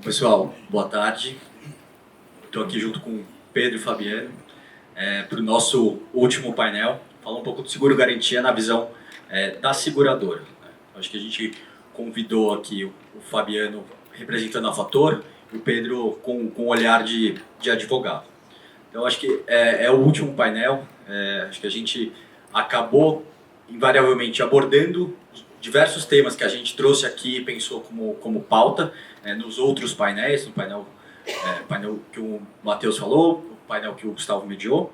Pessoal, boa tarde. Estou aqui junto com o Pedro e Fabiano para o nosso último painel, falar um pouco do seguro garantia na visão da seguradora. Né? Acho que a gente convidou aqui o Fabiano representando a Fator e o Pedro com o olhar de advogado. Então acho que é o último painel, acho que a gente acabou invariavelmente abordando diversos temas que a gente trouxe aqui e pensou como pauta nos outros painéis, no painel que o Matheus falou, o painel que o Gustavo mediou.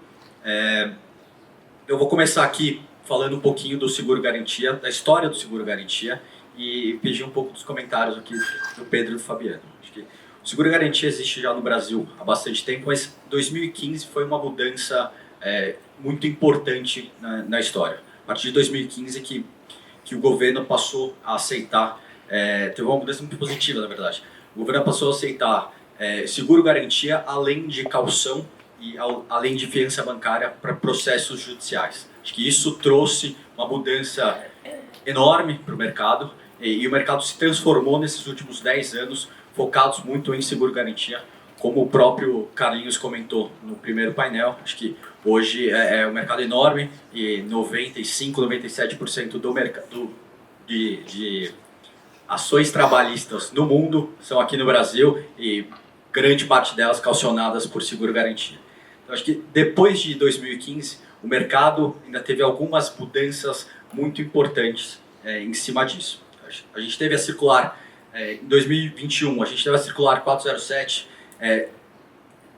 Eu vou começar aqui falando um pouquinho do seguro-garantia, da história do seguro-garantia e pedir um pouco dos comentários aqui do Pedro e do Fabiano. Acho que o seguro-garantia existe já no Brasil há bastante tempo, mas 2015 foi uma mudança muito importante na história. A partir de 2015 que o governo passou a aceitar, teve uma mudança muito positiva, na verdade. O governo passou a aceitar seguro-garantia além de caução e além de fiança bancária para processos judiciais. Acho que isso trouxe uma mudança enorme para o mercado e o mercado se transformou nesses últimos 10 anos, focados muito em seguro-garantia, como o próprio Carlinhos comentou no primeiro painel. Acho que hoje é um mercado enorme e 95, 97% do mercado de ações trabalhistas no mundo são aqui no Brasil e grande parte delas calcionadas por seguro-garantia. Então, acho que depois de 2015, o mercado ainda teve algumas mudanças muito importantes em cima disso. A gente teve a circular, em 2021, a gente teve a circular 407,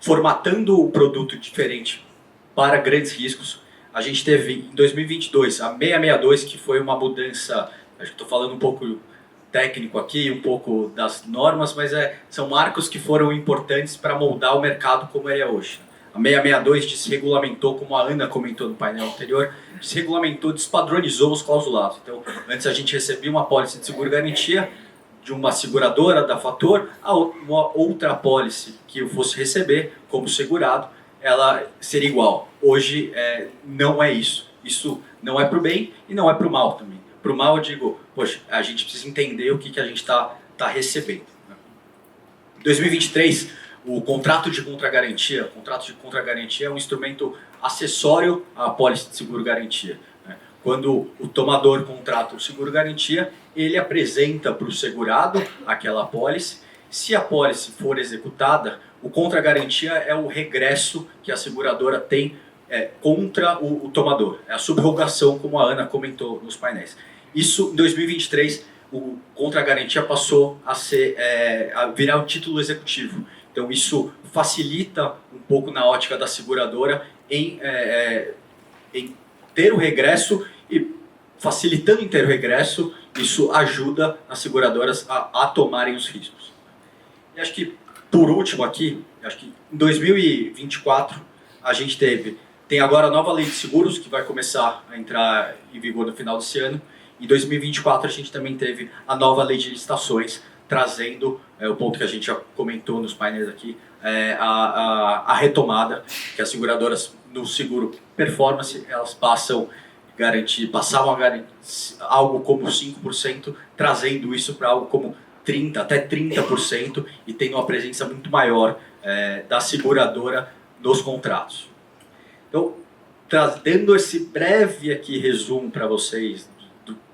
formatando o produto diferente para grandes riscos. A gente teve em 2022 a 662, que foi uma mudança, acho que estou falando um pouco técnico aqui, um pouco das normas, mas são marcos que foram importantes para moldar o mercado como ele é hoje. A 662 desregulamentou, como a Ana comentou no painel anterior, desregulamentou, despadronizou os clausulados. Então, antes a gente recebia uma apólice de seguro-garantia de uma seguradora, da Fator, a uma outra apólice que eu fosse receber como segurado, ela seria igual. Hoje não é isso. Isso não é para o bem e não é para o mal também. Para o mal eu digo, poxa, a gente precisa entender o que a gente está recebendo. Em 2023, o contrato de contragarantia é um instrumento acessório à apólice de seguro-garantia. Quando o tomador contrata o seguro-garantia, ele apresenta para o segurado aquela apólice. Se a apólice for executada, o contragarantia é o regresso que a seguradora tem contra o tomador. É a subrogação, como a Ana comentou nos painéis. Isso, em 2023, o contragarantia passou a virar um título executivo. Então, isso facilita um pouco na ótica da seguradora em ter o regresso e, facilitando em ter o regresso, isso ajuda as seguradoras a tomarem os riscos. E acho que, por último aqui, acho que em 2024, a gente tem agora a nova lei de seguros, que vai começar a entrar em vigor no final desse ano. Em 2024, a gente também teve a nova lei de licitações, trazendo o ponto que a gente já comentou nos painéis aqui, a retomada, que as seguradoras no seguro performance, elas passavam a garantir algo como 5%, trazendo isso para algo como 30%, até 30%, e tendo uma presença muito maior da seguradora nos contratos. Então, trazendo esse breve aqui resumo para vocês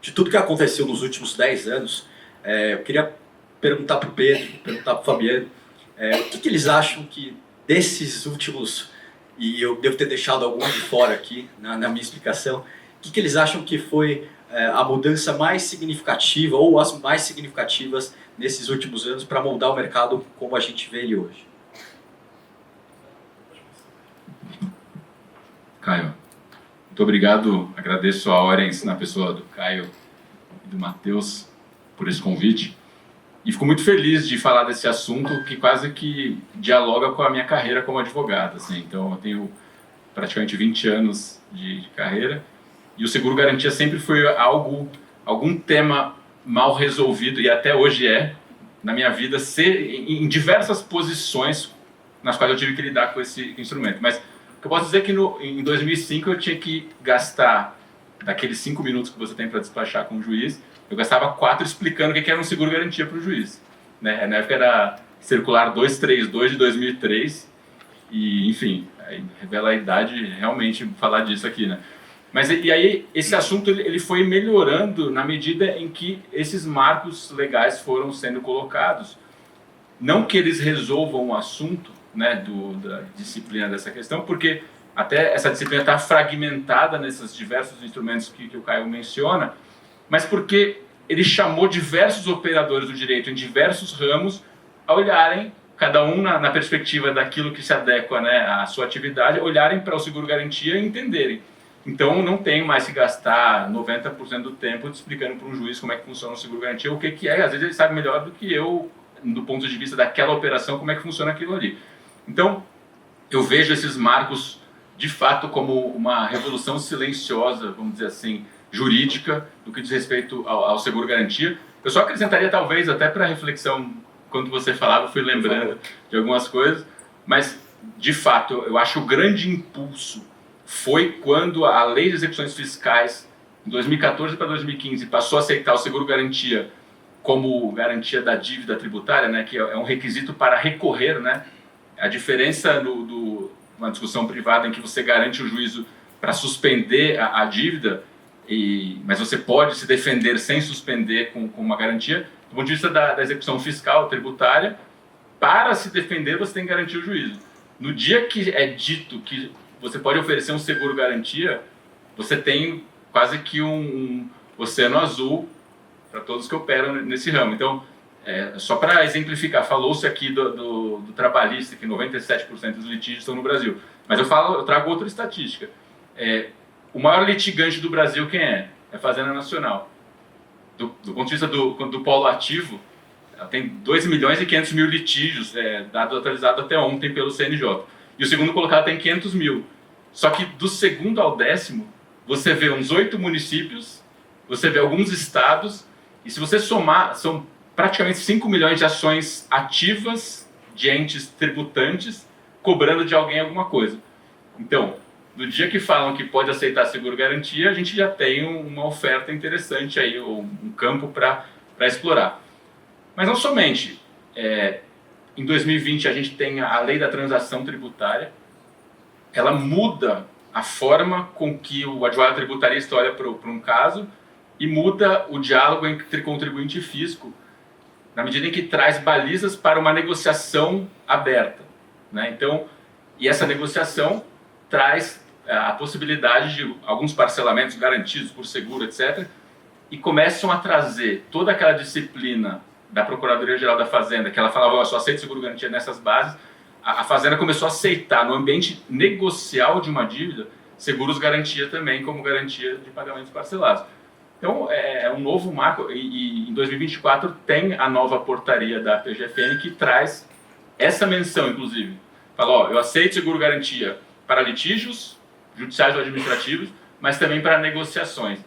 de tudo que aconteceu nos últimos 10 anos, eu queria perguntar para o Pedro, perguntar para o Fabiano, o que eles acham que desses últimos, e eu devo ter deixado algum de fora aqui na minha explicação, o que eles acham que foi a mudança mais significativa ou as mais significativas nesses últimos anos para moldar o mercado como a gente vê ele hoje? Caio, muito obrigado, agradeço a Orens na pessoa do Caio e do Matheus por esse convite. E fico muito feliz de falar desse assunto que quase que dialoga com a minha carreira como advogado. Assim. Então, eu tenho praticamente 20 anos de carreira e o seguro-garantia sempre foi algum tema mal resolvido, e até hoje na minha vida, em diversas posições nas quais eu tive que lidar com esse instrumento. Mas o que eu posso dizer é que em 2005 eu tinha que gastar, daqueles 5 minutos que você tem para despachar com o juiz, eu gastava 4 explicando o que era um seguro-garantia para o juiz. Né? Na época era Circular 232 de 2003, e, enfim, aí revela a idade realmente falar disso aqui, né? Mas e aí esse assunto ele foi melhorando na medida em que esses marcos legais foram sendo colocados. Não que eles resolvam o assunto, né, da disciplina dessa questão, porque até essa disciplina está fragmentada nesses diversos instrumentos que o Caio menciona, mas porque ele chamou diversos operadores do direito em diversos ramos a olharem, cada um na perspectiva daquilo que se adequa, né, à sua atividade, olharem para o seguro-garantia e entenderem. Então não tem mais que gastar 90% do tempo explicando para um juiz como é que funciona o seguro-garantia, o que é, às vezes ele sabe melhor do que eu, do ponto de vista daquela operação, como é que funciona aquilo ali. Então, eu vejo esses marcos, de fato, como uma revolução silenciosa, vamos dizer assim, jurídica, no que diz respeito ao seguro-garantia. Eu só acrescentaria, talvez, até para reflexão, quando você falava, eu fui lembrando de algumas coisas, mas, de fato, eu acho o grande impulso foi quando a Lei de Execuções Fiscais, em 2014 para 2015, passou a aceitar o seguro-garantia como garantia da dívida tributária, né, que é um requisito para recorrer, né? A diferença uma discussão privada em que você garante o juízo para suspender a dívida, mas você pode se defender sem suspender com uma garantia, do ponto de vista da execução fiscal, tributária, para se defender você tem que garantir o juízo. No dia que é dito que você pode oferecer um seguro-garantia, você tem quase que um oceano azul para todos que operam nesse ramo. Então, só para exemplificar, falou-se aqui do trabalhista, que 97% dos litígios estão no Brasil. Mas eu trago outra estatística. O maior litigante do Brasil, quem é? É a Fazenda Nacional. Do ponto de vista do polo ativo, ela tem 2 milhões e 500 mil litígios, dado atualizado até ontem pelo CNJ. E o segundo colocado tem 500 mil. Só que do segundo ao 10º, você vê uns 8 municípios, você vê alguns estados, e se você somar, são praticamente 5 milhões de ações ativas de entes tributantes cobrando de alguém alguma coisa. Então, no dia que falam que pode aceitar seguro-garantia, a gente já tem uma oferta interessante aí, um campo para explorar. Mas não somente. Em 2020 a gente tem a Lei da Transação Tributária. Ela muda a forma com que o advogado tributarista olha para um caso e muda o diálogo entre contribuinte e fisco, na medida em que traz balizas para uma negociação aberta, né? Então, e essa negociação traz a possibilidade de alguns parcelamentos garantidos por seguro, etc., e começam a trazer toda aquela disciplina da Procuradoria-Geral da Fazenda, que ela falava, só aceito seguro-garantia nessas bases, a Fazenda começou a aceitar, no ambiente negocial de uma dívida, seguros-garantia também como garantia de pagamentos parcelados. Então, é um novo marco, e em 2024 tem a nova portaria da PGFN que traz essa menção, inclusive. Fala, eu aceito seguro-garantia para litígios, judiciais ou administrativos, mas também para negociações.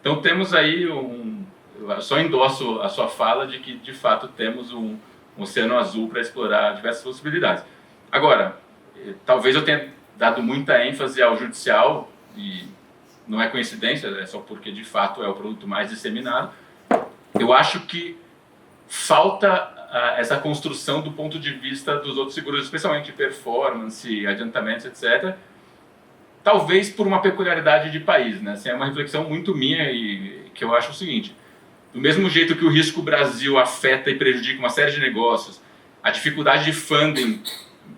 Então, temos aí eu só endosso a sua fala de que, de fato, temos um oceano azul para explorar diversas possibilidades. Agora, talvez eu tenha dado muita ênfase ao judicial, e não é coincidência, é só porque, de fato, é o produto mais disseminado. Eu acho que falta essa construção do ponto de vista dos outros seguros, especialmente performance, adiantamentos, etc., talvez por uma peculiaridade de país, né? Assim, é uma reflexão muito minha e que eu acho o seguinte: do mesmo jeito que o risco Brasil afeta e prejudica uma série de negócios, a dificuldade de funding,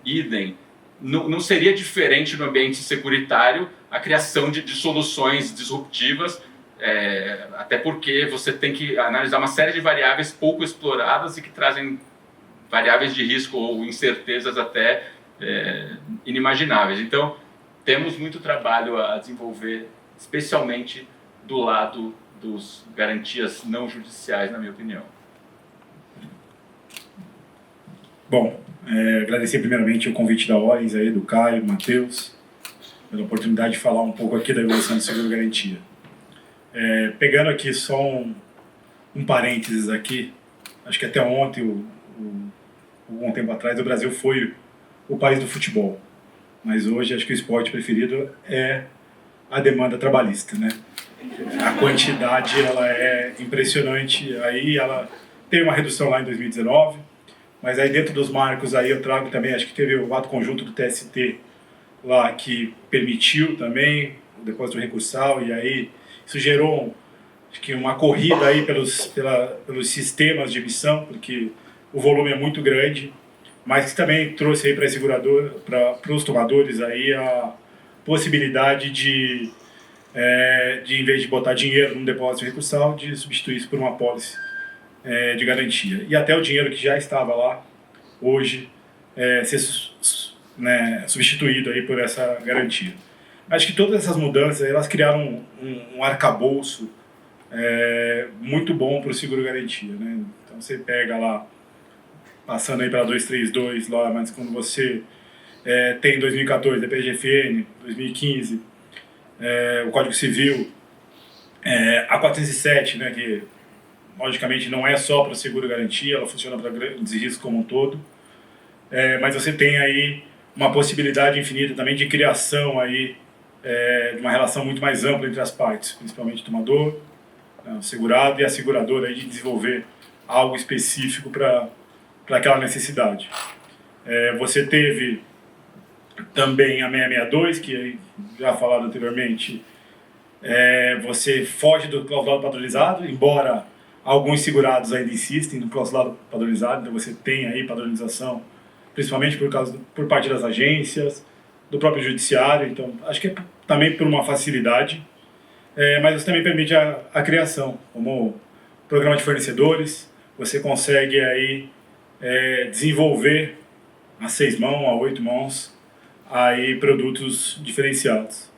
idem, não seria diferente no ambiente securitário a criação de soluções disruptivas, até porque você tem que analisar uma série de variáveis pouco exploradas e que trazem variáveis de risco ou incertezas até inimagináveis. Então, temos muito trabalho a desenvolver, especialmente do lado dos garantias não judiciais, na minha opinião. Bom, agradecer primeiramente o convite da Orens aí, do Caio, do Matheus, pela oportunidade de falar um pouco aqui da evolução do seguro-garantia. Pegando aqui só um parênteses aqui, acho que até ontem, um tempo atrás, o Brasil foi o país do futebol. Mas hoje acho que o esporte preferido é a demanda trabalhista, né? A quantidade ela é impressionante. Aí ela teve uma redução lá em 2019, mas aí dentro dos marcos aí eu trago também, acho que teve o ato conjunto do TST lá que permitiu também o depósito recursal, e aí isso gerou acho que uma corrida aí pelos sistemas de emissão, porque o volume é muito grande, mas que também trouxe aí para a seguradora, para os tomadores aí a possibilidade de em vez de botar dinheiro num depósito recursal, de substituir isso por uma apólice de garantia. E até o dinheiro que já estava lá, hoje, ser substituído aí por essa garantia. Acho que todas essas mudanças, elas criaram um arcabouço muito bom para o seguro-garantia, né? Então você pega lá, passando aí para 232 lá, mas quando você tem 2014 DPGFN, 2015 o Código Civil, a 407, né, que logicamente não é só para seguro-garantia, ela funciona para grandes riscos como um todo, mas você tem aí uma possibilidade infinita também de criação aí, de uma relação muito mais ampla entre as partes, principalmente o tomador, o segurado e a seguradora, aí, de desenvolver algo específico para aquela necessidade. Você teve também a 662, que já falado anteriormente, você foge do clausulado padronizado, embora alguns segurados ainda insistem no clausulado padronizado, então você tem aí padronização, principalmente por parte das agências, do próprio judiciário, então acho que é também por uma facilidade, mas você também permite a criação, como programa de fornecedores, você consegue aí desenvolver a 6 mãos, a 8 mãos, aí produtos diferenciados.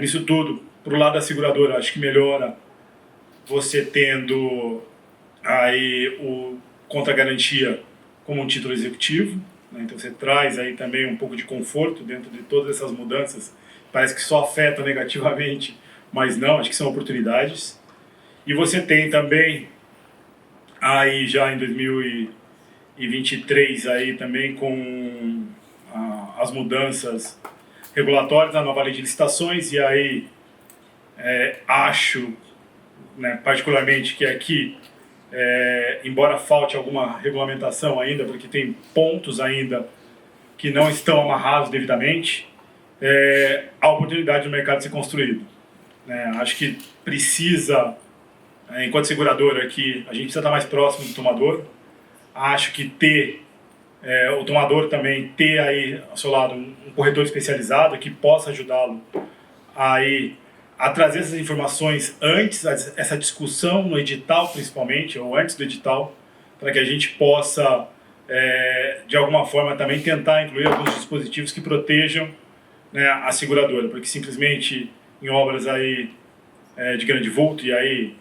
Nisso tudo, para o lado da seguradora, acho que melhora você tendo aí o contra-garantia como um título executivo, né? Então você traz aí também um pouco de conforto dentro de todas essas mudanças. Parece que só afeta negativamente, mas não, acho que são oportunidades. E você tem também aí já em 2023 aí também com as mudanças regulatórias, a nova lei de licitações, e aí acho, né, particularmente, que aqui, embora falte alguma regulamentação ainda, porque tem pontos ainda que não estão amarrados devidamente, a oportunidade do mercado ser construído. Acho que precisa, enquanto seguradora aqui, a gente precisa estar mais próximo do tomador. Acho que o tomador também ter aí ao seu lado um corretor especializado que possa ajudá-lo aí a trazer essas informações antes, essa discussão no edital principalmente, ou antes do edital, para que a gente possa, de alguma forma, também tentar incluir alguns dispositivos que protejam, né, a seguradora, porque simplesmente em obras aí de grande vulto, e aí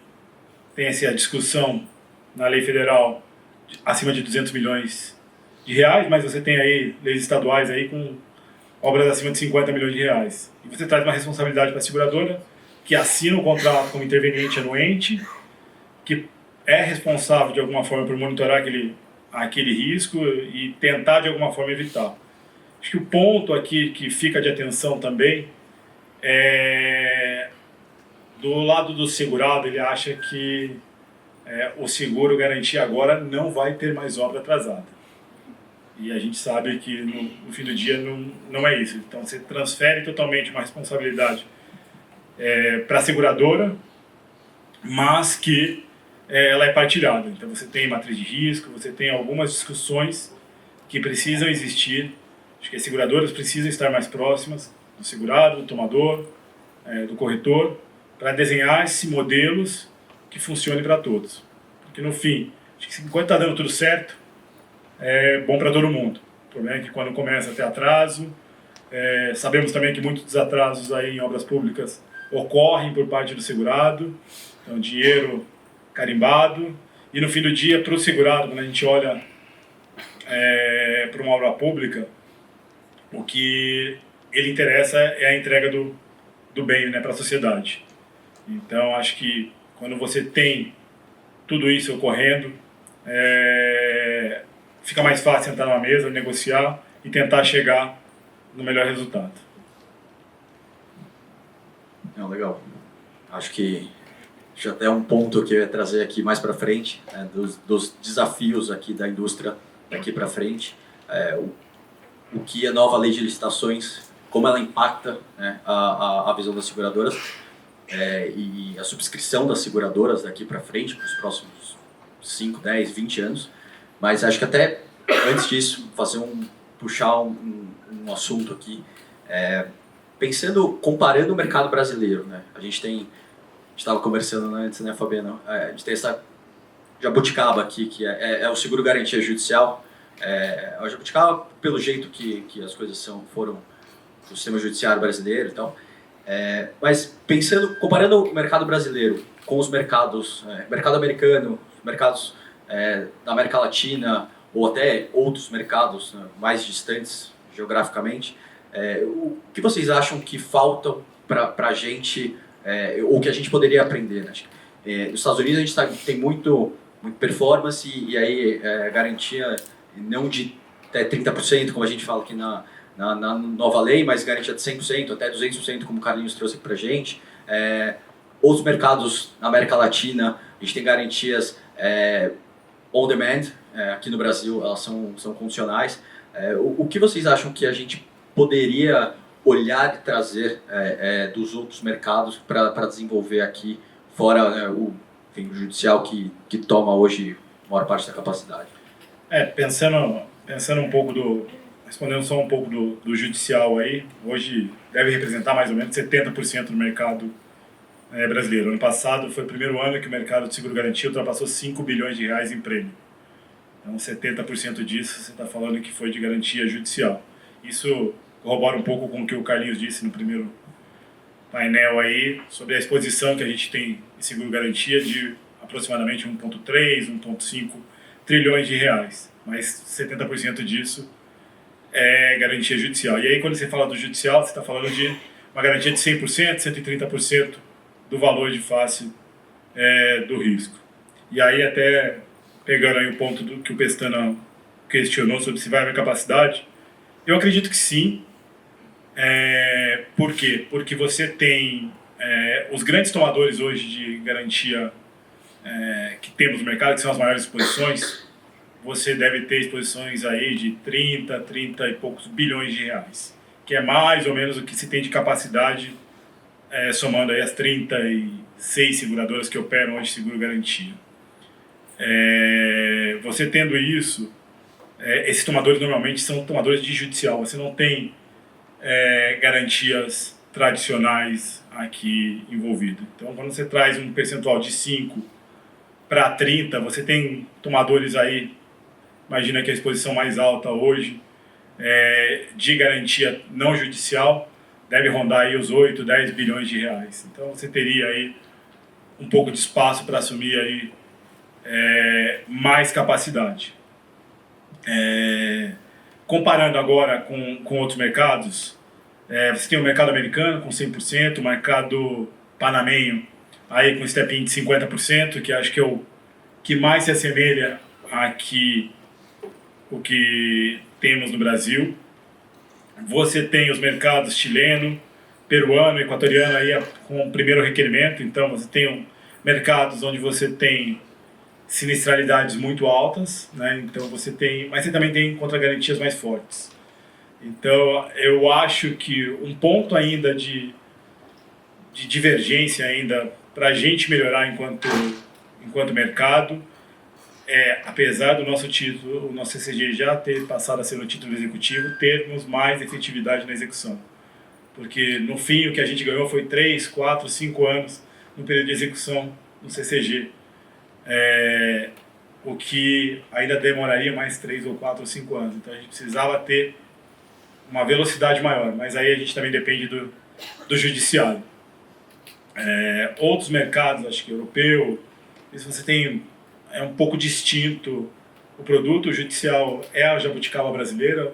tem essa discussão na lei federal acima de 200 milhões de reais, mas você tem aí leis estaduais aí com obras acima de 50 milhões de reais. E você traz uma responsabilidade para a seguradora, que assina o contrato como interveniente anuente, que é responsável de alguma forma por monitorar aquele risco e tentar de alguma forma evitar. Acho que o ponto aqui que fica de atenção também é do lado do segurado. Ele acha que o seguro garantia agora não vai ter mais obra atrasada. E a gente sabe que no fim do dia não é isso. Então você transfere totalmente uma responsabilidade para a seguradora, mas que ela é partilhada. Então você tem matriz de risco, você tem algumas discussões que precisam existir. Acho que as seguradoras precisam estar mais próximas do segurado, do tomador, do corretor, para desenhar esses modelos que funcionem para todos. Porque no fim, acho que enquanto está dando tudo certo, é bom para todo mundo. O problema é que quando começa a ter atraso, sabemos também que muitos desatrasos aí em obras públicas ocorrem por parte do segurado, então dinheiro carimbado, e no fim do dia, para o segurado, quando a gente olha para uma obra pública, o que ele interessa é a entrega do bem, né, para a sociedade. Então, acho que quando você tem tudo isso ocorrendo, fica mais fácil sentar na mesa, negociar e tentar chegar no melhor resultado. Não, legal. Acho que já é um ponto que eu ia trazer aqui mais para frente, né, dos desafios aqui da indústria daqui para frente, o que a nova lei de licitações, como ela impacta, né, a visão das seguradoras e a subscrição das seguradoras daqui para frente, para os próximos 5, 10, 20 anos. Mas acho que até antes disso, puxar um assunto aqui, comparando o mercado brasileiro, né? A gente estava conversando antes, né, Fabiano? A gente tem essa jabuticaba aqui, que é o seguro garantia judicial. A jabuticaba, pelo jeito que as coisas foram no sistema judiciário brasileiro e tal. Mas comparando o mercado brasileiro com os mercados, mercado americano, mercados da América Latina ou até outros mercados, né, mais distantes geograficamente, o que vocês acham que faltam para a gente, ou que a gente poderia aprender? Né? Nos Estados Unidos a gente tem muito performance e aí garantia não de até 30%, como a gente fala aqui na nova lei, mas garantia de 100%, até 200%, como o Carlinhos trouxe aqui para a gente. Outros mercados na América Latina, a gente tem garantias on demand, aqui no Brasil elas são condicionais. O que vocês acham que a gente poderia olhar e trazer dos outros mercados para desenvolver aqui, fora o judicial que toma hoje a maior parte da capacidade? Pensando um pouco respondendo só um pouco do judicial aí, hoje deve representar mais ou menos 70% do mercado brasileiro. Ano passado foi o primeiro ano que o mercado de seguro-garantia ultrapassou 5 bilhões de reais em prêmio. Então 70% disso você está falando que foi de garantia judicial. Isso corrobora um pouco com o que o Carlinhos disse no primeiro painel aí, sobre a exposição que a gente tem em seguro-garantia de aproximadamente 1,3, 1,5 trilhões de reais. Mas 70% disso é garantia judicial. E aí, quando você fala do judicial, você está falando de uma garantia de 100%, 130% do valor de face do risco. E aí, até pegando aí o ponto que o Pestana questionou sobre se vai haver capacidade, eu acredito que sim. Por quê? Porque você tem os grandes tomadores hoje de garantia que temos no mercado, que são as maiores exposições. Você deve ter exposições aí de 30 e poucos bilhões de reais, que é mais ou menos o que se tem de capacidade, somando aí as 36 seguradoras que operam hoje seguro-garantia. Você tendo isso, esses tomadores normalmente são tomadores de judicial, você não tem garantias tradicionais aqui envolvidas. Então, quando você traz um percentual de 5 para 30, você tem tomadores aí. Imagina que a exposição mais alta hoje de garantia não judicial deve rondar aí os 8, 10 bilhões de reais. Então você teria aí um pouco de espaço para assumir aí mais capacidade. Comparando agora com outros mercados, você tem o mercado americano com 100%, o mercado panamenho aí com step-in de 50%, que acho que é o que mais se assemelha aqui o que temos no Brasil. Você tem os mercados chileno, peruano, equatoriano aí com o primeiro requerimento. Então você tem mercados onde você tem sinistralidades muito altas, né? Então mas você também tem contra-garantias mais fortes. Então eu acho que um ponto ainda de divergência ainda para a gente melhorar enquanto mercado apesar do nosso título, o nosso CCG já ter passado a ser o título executivo, termos mais efetividade na execução. Porque, no fim, o que a gente ganhou foi 3, 4, 5 anos no período de execução no CCG. O que ainda demoraria mais 3 ou 4 ou 5 anos. Então, a gente precisava ter uma velocidade maior, mas aí a gente também depende do judiciário. Outros mercados, acho que europeu, isso você tem... É um pouco distinto o produto. O judicial é a jabuticaba brasileira.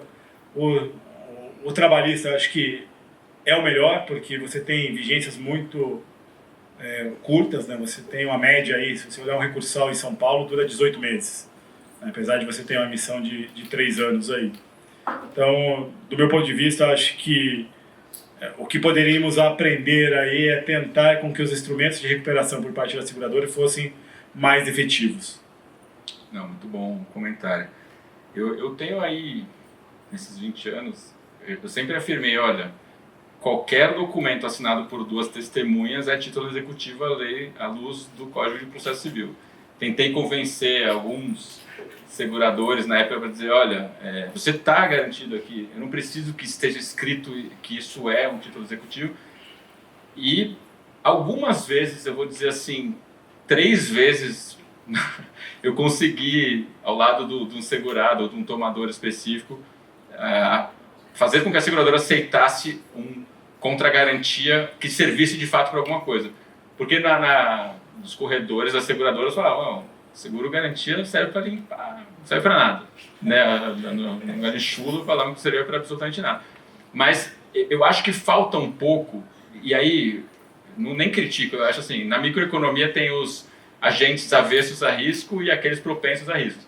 O trabalhista, acho que é o melhor, porque você tem vigências muito curtas, né? Você tem uma média aí, se você olhar um recursal em São Paulo, dura 18 meses. Né? Apesar de você ter uma emissão de 3 anos aí. Então, do meu ponto de vista, acho que o que poderíamos aprender aí é tentar com que os instrumentos de recuperação por parte da seguradora fossem mais efetivos. Não, muito bom o comentário. Eu tenho aí, nesses 20 anos, eu sempre afirmei, olha, qualquer documento assinado por duas testemunhas é título executivo à luz do Código de Processo Civil. Tentei convencer alguns seguradores na época para dizer, olha, você está garantido aqui, eu não preciso que esteja escrito que isso é um título executivo. E algumas vezes, eu vou dizer assim, 3 vezes eu consegui, ao lado de um segurado ou de um tomador específico, fazer com que a seguradora aceitasse um contra-garantia que servisse de fato para alguma coisa. Porque nos corredores, as seguradoras falavam, seguro-garantia serve para limpar, não serve para nada. Né? No lugar de chulo, falavam que servia para absolutamente nada. Mas eu acho que falta um pouco, e aí, nem critico, eu acho assim, na microeconomia tem os agentes avessos a risco e aqueles propensos a riscos.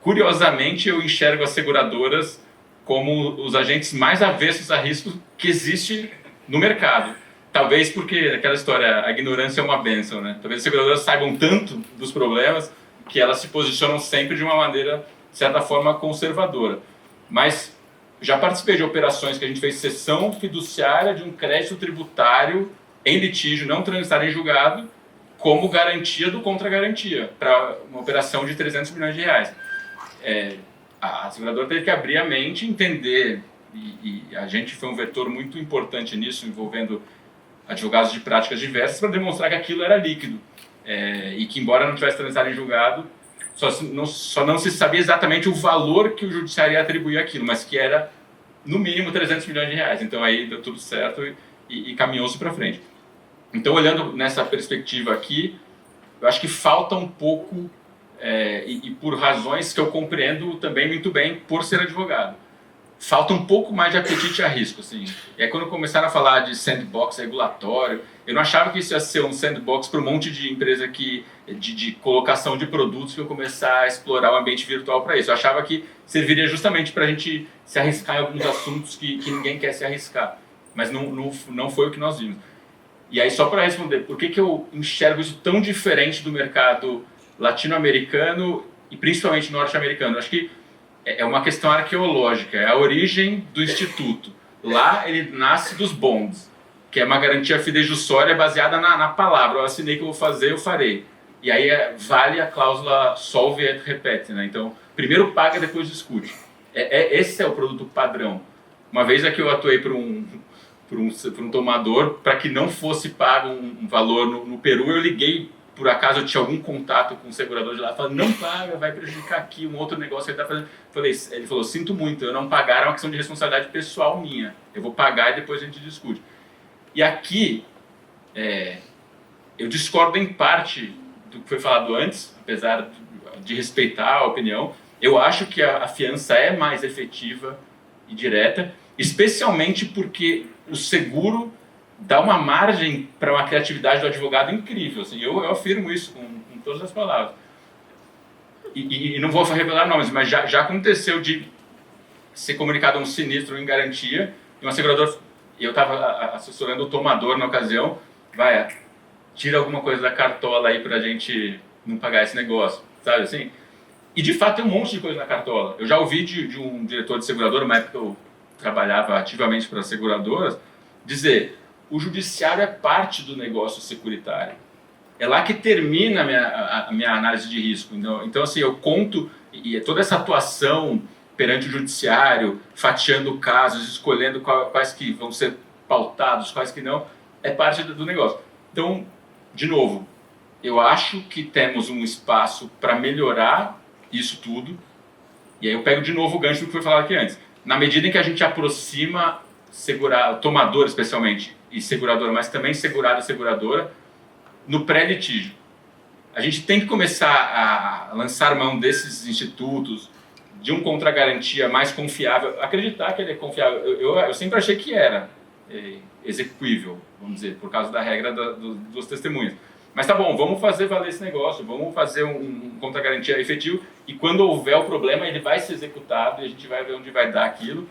Curiosamente, eu enxergo as seguradoras como os agentes mais avessos a risco que existe no mercado. Talvez porque aquela história, a ignorância é uma bênção, né? Talvez as seguradoras saibam tanto dos problemas que elas se posicionam sempre de uma maneira, de certa forma, conservadora. Mas já participei de operações que a gente fez cessão fiduciária de um crédito tributário em litígio não transitado em julgado como garantia do contra-garantia para uma operação de 300 milhões de reais. A seguradora teve que abrir a mente, entender, e a gente foi um vetor muito importante nisso, envolvendo advogados de práticas diversas, para demonstrar que aquilo era líquido. E que, embora não tivesse transitado em julgado, só não se sabia exatamente o valor que o judiciário ia atribuir àquilo, mas que era, no mínimo, 300 milhões de reais. Então, aí deu tudo certo e caminhou-se para frente. Então, olhando nessa perspectiva aqui, eu acho que falta um pouco, e por razões que eu compreendo também muito bem por ser advogado, falta um pouco mais de apetite a risco. Assim. E aí, quando começaram a falar de sandbox regulatório, eu não achava que isso ia ser um sandbox para um monte de empresa de colocação de produtos que eu começar a explorar o ambiente virtual para isso. Eu achava que serviria justamente para a gente se arriscar em alguns assuntos que ninguém quer se arriscar. Mas não foi o que nós vimos. E aí, só para responder, por que eu enxergo isso tão diferente do mercado latino-americano e principalmente norte-americano? Acho que é uma questão arqueológica, é a origem do instituto. Lá ele nasce dos bonds, que é uma garantia fidejussória baseada na palavra. Eu assinei que eu vou fazer, eu farei. E aí vale a cláusula solve et repete, né? Então, primeiro paga, depois discute. Esse é o produto padrão. Uma vez aqui eu atuei por um tomador, para que não fosse pago um valor no Peru, eu liguei, por acaso eu tinha algum contato com o segurador de lá, falando, não paga, vai prejudicar aqui um outro negócio que ele está fazendo. Ele falou, sinto muito, eu não pagar, é uma questão de responsabilidade pessoal minha, eu vou pagar e depois a gente discute. E aqui, eu discordo em parte do que foi falado antes, apesar de respeitar a opinião. Eu acho que a fiança é mais efetiva e direta, especialmente porque o seguro dá uma margem para uma criatividade do advogado incrível. Assim, eu afirmo isso com todas as palavras. E não vou revelar nomes, mas já aconteceu de ser comunicado um sinistro em garantia, e uma seguradora, eu estava assessorando o tomador na ocasião, tira alguma coisa da cartola aí para a gente não pagar esse negócio, sabe assim? E de fato tem um monte de coisa na cartola. Eu já ouvi de um diretor de seguradora, uma época eu trabalhava ativamente para seguradoras, dizer, o judiciário é parte do negócio securitário. É lá que termina a minha análise de risco. Então, assim, eu conto, e toda essa atuação perante o judiciário, fatiando casos, escolhendo quais que vão ser pautados, quais que não, é parte do negócio. Então, de novo, eu acho que temos um espaço para melhorar isso tudo, e aí eu pego de novo o gancho do que foi falado aqui antes. Na medida em que a gente aproxima tomador especialmente, e seguradora, mas também segurado e seguradora, no pré-litígio. A gente tem que começar a lançar mão desses institutos, de um contra-garantia mais confiável, acreditar que ele é confiável. Eu sempre achei que era execuível, vamos dizer, por causa da regra dos testemunhas. Mas tá bom, vamos fazer valer esse negócio, vamos fazer um contra-garantia efetivo, e quando houver o problema, ele vai ser executado, e a gente vai ver onde vai dar aquilo,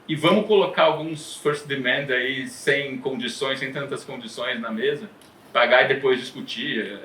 e vamos colocar alguns first demand aí, sem condições, sem tantas condições na mesa, pagar e depois discutir.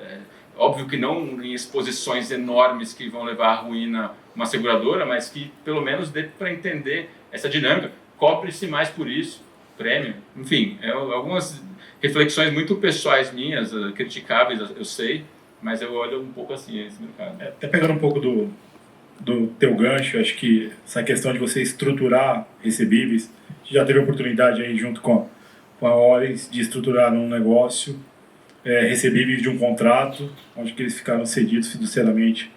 Óbvio que não em exposições enormes que vão levar à ruína uma seguradora, mas que pelo menos dê para entender essa dinâmica. Cobre-se mais por isso, prêmio, enfim, algumas reflexões muito pessoais minhas, criticáveis, eu sei, mas eu olho um pouco assim esse mercado. Até pegando um pouco do teu gancho, acho que essa questão de você estruturar recebíveis, a gente já teve a oportunidade aí junto com a Orens de estruturar num negócio recebíveis de um contrato, onde que eles ficaram cedidos fiduciariamente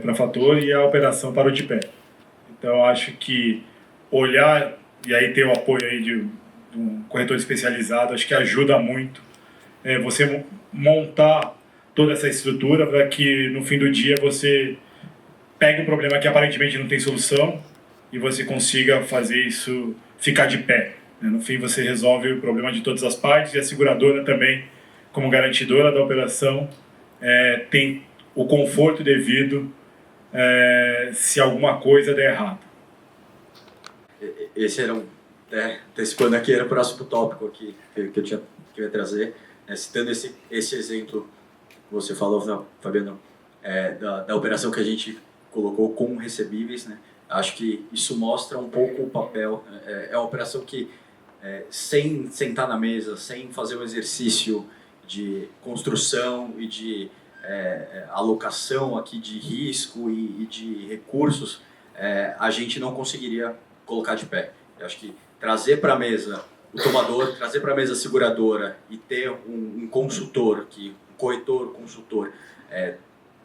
para a Fator e a operação parou de pé. Então acho que olhar e aí ter o apoio aí de um corretor especializado, acho que ajuda muito você montar toda essa estrutura para que no fim do dia você pegue um problema que aparentemente não tem solução e você consiga fazer isso ficar de pé. No fim você resolve o problema de todas as partes e a seguradora também, como garantidora da operação, tem o conforto devido se alguma coisa der errado. Esse era antecipando aqui, era o próximo tópico aqui que eu ia trazer, citando esse exemplo que você falou, Fabiano, da operação que a gente colocou com recebíveis, né? Acho que isso mostra um pouco o papel, é uma operação que, sem sentar na mesa, sem fazer um exercício de construção e de alocação aqui de risco e de recursos, a gente não conseguiria colocar de pé. Eu acho que trazer para a mesa o tomador, trazer para a mesa a seguradora e ter um consultor, um corretor, consultor,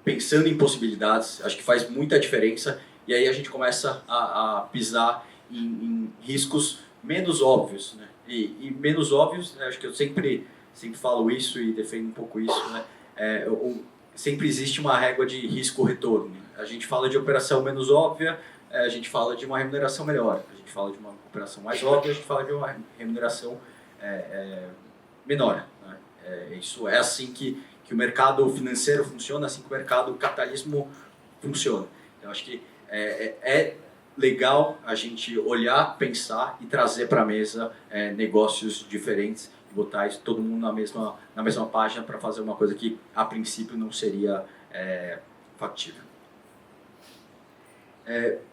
pensando em possibilidades, acho que faz muita diferença e aí a gente começa a pisar em riscos menos óbvios, né? E menos óbvios, né? Acho que eu sempre falo isso e defendo um pouco isso, né? Sempre existe uma régua de risco-retorno. A gente fala de operação menos óbvia, a gente fala de uma remuneração melhor. A gente fala de uma operação mais óbvia, a gente fala de uma remuneração menor, né? Isso é assim que o mercado financeiro funciona, assim que o mercado capitalismo funciona. Então, acho que é legal a gente olhar, pensar e trazer para a mesa negócios diferentes e botar isso, todo mundo na mesma página para fazer uma coisa que, a princípio, não seria factível.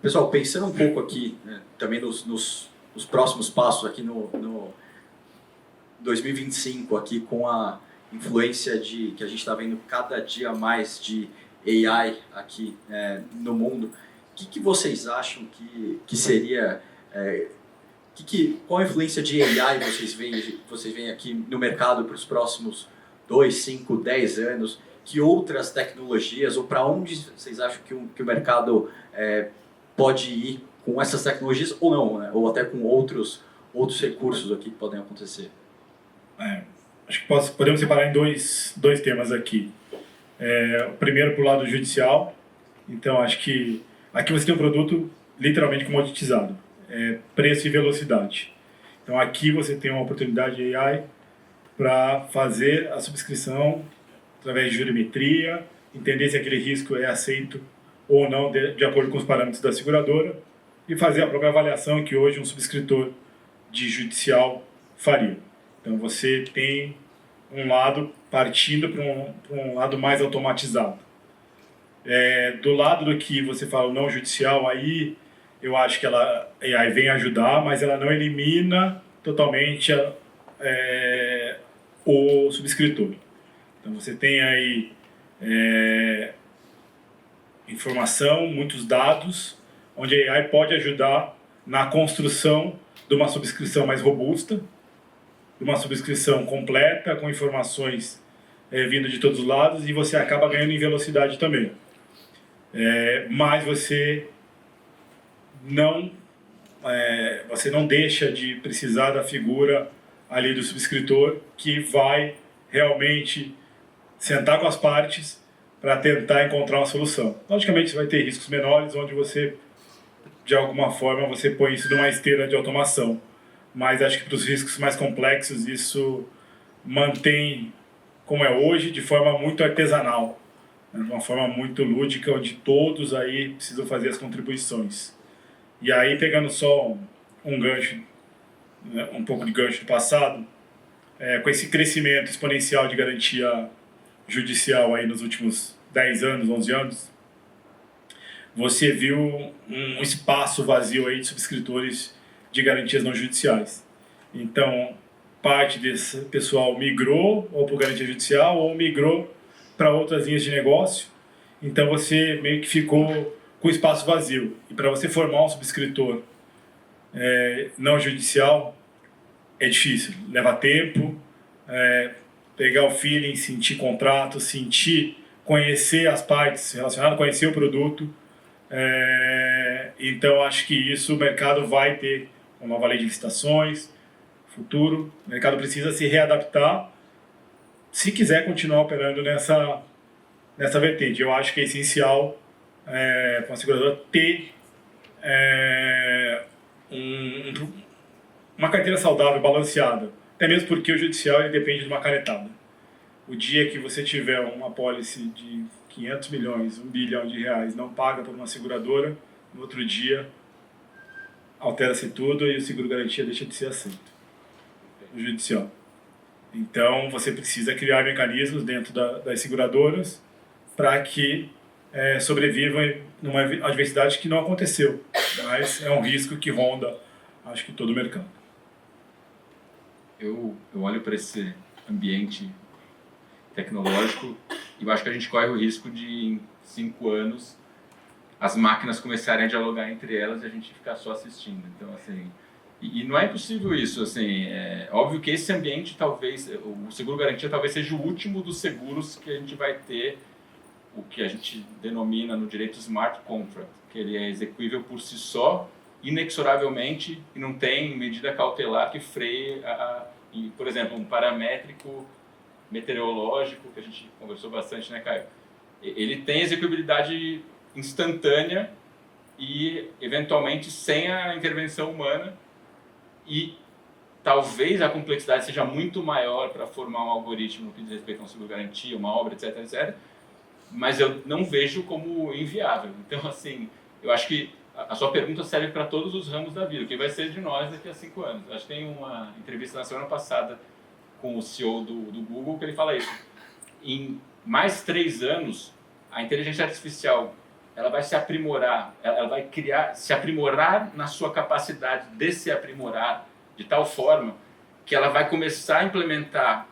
Pessoal, pensando um pouco aqui, né, também nos próximos passos aqui no 2025, aqui com a influência que a gente está vendo cada dia mais de AI aqui no mundo, o que vocês acham que seria... qual a influência de AI vocês veem aqui no mercado para os próximos 2, 5, 10 anos? Que outras tecnologias, ou para onde vocês acham que o mercado pode ir com essas tecnologias, ou não, né? Ou até com outros recursos aqui que podem acontecer? Acho que podemos separar em dois temas aqui. O primeiro para o lado judicial. Então, acho que aqui você tem um produto literalmente comoditizado. Preço e velocidade. Então, aqui você tem uma oportunidade de AI para fazer a subscrição através de jurimetria, entender se aquele risco é aceito ou não de acordo com os parâmetros da seguradora e fazer a própria avaliação que hoje um subscritor de judicial faria. Então você tem um lado partindo para um lado mais automatizado. Do lado do que você fala não judicial, aí eu acho que a AI vem ajudar, mas ela não elimina totalmente o subscritor. Então você tem aí informação, muitos dados, onde a AI pode ajudar na construção de uma subscrição mais robusta, de uma subscrição completa, com informações vindo de todos os lados, e você acaba ganhando em velocidade também. Mas você não deixa de precisar da figura ali do subscritor que vai realmente sentar com as partes para tentar encontrar uma solução. Logicamente, você vai ter riscos menores, onde você, de alguma forma, você põe isso numa esteira de automação. Mas acho que para os riscos mais complexos, isso mantém como é hoje, de forma muito artesanal, né? De uma forma muito lúdica, onde todos aí precisam fazer as contribuições. E aí, pegando só um gancho, né, um pouco de gancho do passado, com esse crescimento exponencial de garantia judicial aí nos últimos 10 anos, 11 anos, você viu um espaço vazio aí de subscritores de garantias não judiciais. Então, parte desse pessoal migrou ou para garantia judicial ou migrou para outras linhas de negócio. Então, você meio que ficou com espaço vazio. E para você formar um subscritor não judicial, é difícil. Leva tempo, pegar o feeling, sentir contrato, conhecer as partes relacionadas, conhecer o produto. Então, acho que isso o mercado vai ter uma nova lei de licitações, futuro. O mercado precisa se readaptar se quiser continuar operando nessa vertente. Eu acho que é essencial para a seguradora ter uma carteira saudável, balanceada. Até mesmo porque o judicial ele depende de uma canetada. O dia que você tiver uma apólice de 500 milhões, 1 bilhão de reais, não paga por uma seguradora, no outro dia altera-se tudo e o seguro-garantia deixa de ser aceito no judicial. Então, você precisa criar mecanismos dentro das seguradoras para que sobrevivam numa adversidade que não aconteceu, mas é um risco que ronda, acho que todo o mercado. Eu olho para esse ambiente tecnológico e eu acho que a gente corre o risco de, em 5 anos, as máquinas começarem a dialogar entre elas e a gente ficar só assistindo. Então, assim, e não é impossível isso, assim, é óbvio que esse ambiente talvez, o seguro-garantia talvez seja o último dos seguros que a gente vai ter, o que a gente denomina no direito smart contract, que ele é execuível por si só, inexoravelmente, e não tem medida cautelar que freie, por exemplo, um paramétrico meteorológico, que a gente conversou bastante, né, Caio? Ele tem execuibilidade instantânea e, eventualmente, sem a intervenção humana, e talvez a complexidade seja muito maior para formar um algoritmo no que diz respeito a um seguro-garantia, uma obra, etc, etc, mas eu não vejo como inviável. Então, assim, eu acho que a sua pergunta serve para todos os ramos da vida, o que vai ser de nós daqui a 5 anos. Acho que tem uma entrevista na semana passada com o CEO do Google que ele fala isso. Em mais 3 anos, a inteligência artificial ela vai se aprimorar, ela vai se aprimorar na sua capacidade de se aprimorar de tal forma que ela vai começar a implementar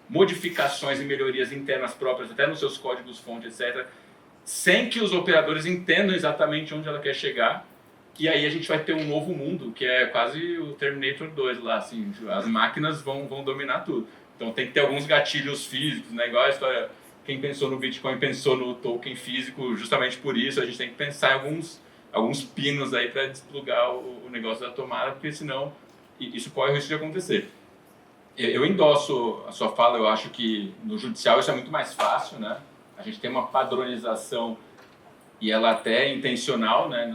modificações e melhorias internas próprias, até nos seus códigos-fonte, etc., sem que os operadores entendam exatamente onde ela quer chegar. E aí a gente vai ter um novo mundo, que é quase o Terminator 2 lá, assim, as máquinas vão dominar tudo. Então tem que ter alguns gatilhos físicos, né? Igual a história, quem pensou no Bitcoin pensou no token físico, justamente por isso a gente tem que pensar em alguns pinos aí para desplugar o negócio da tomada, porque senão isso corre o risco de acontecer. Eu endosso a sua fala, eu acho que no judicial isso é muito mais fácil, né? A gente tem uma padronização e ela até é intencional, né?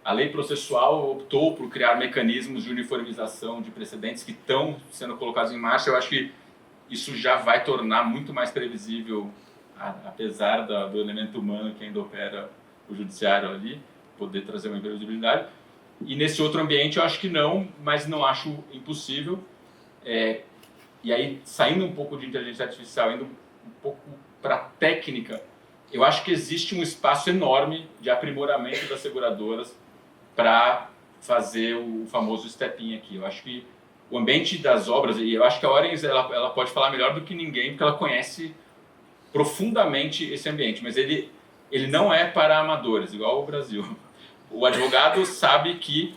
A lei processual optou por criar mecanismos de uniformização de precedentes que estão sendo colocados em marcha. Eu acho que isso já vai tornar muito mais previsível, apesar do elemento humano que ainda opera o judiciário ali, poder trazer uma imprevisibilidade. E nesse outro ambiente eu acho que não, mas não acho impossível. E aí, saindo um pouco de inteligência artificial, indo um pouco para a técnica, eu acho que existe um espaço enorme de aprimoramento das seguradoras para fazer o famoso step-in aqui. Eu acho que o ambiente das obras, e eu acho que a Orens ela pode falar melhor do que ninguém, porque ela conhece profundamente esse ambiente, mas ele não é para amadores, igual o Brasil. O advogado sabe que